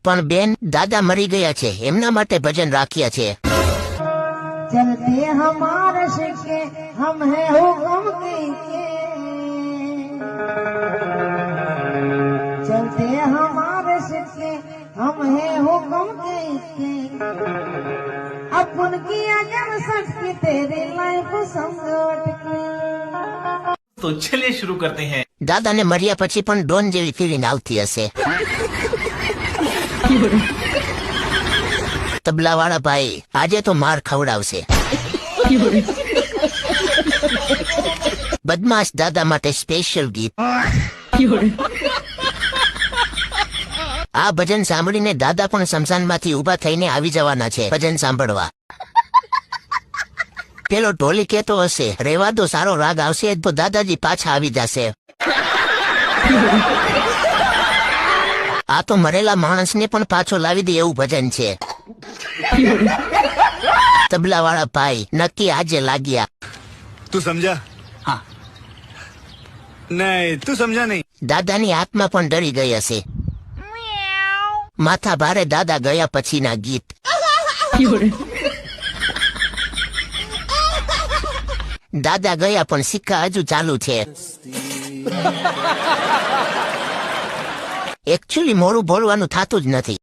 પણ બેન દાદા મરી ગયા છે, એમના માટે ભજન રાખ્યા છે. चलते हमारे सिक्के हम है हुक्म के चलते हमारे सिक्के हम है हुक्म के अपन की अगर सच की तेरी लाइफ संकट की. तो चलिए शुरू करते हैं. દાદાને મર્યા પછી પણ ડોન જેવી ફીલિંગ આવતી હશે. તબલાવાળા ભાઈ આજે તો માર ખવડાવશે. બદમાશ દાદા માટે સ્પેશિયલ ગીત. આ ભજન સાંભળીને દાદા પણ સ્મશાનમાંથી ઊભા થઈને આવી જવાના છે ભજન સાંભળવા. પેલો ઢોલી કહેતો હશે, રેવા દો, સારો રાગ આવશે તો દાદાજી પાછા આવી જશે. આ તો મરેલા માણસને પણ પાછો લાવી દે એવું ભજન છે. તબલાવાળા ભાઈ નક્કી આજે લાગ્યા. તું સમજા? हाँ. નહીં, તું સમજા નહીં. દાદાની આત્મા પણ ડરી ગઈ હશે. માથા ભારે દાદા ગયા પછીના ગીત. દાદા ગયા પણ સિક્કા હજુ ચાલુ છે. એકચ્યુઅલી મોડું બોલવાનું થતું જ નથી.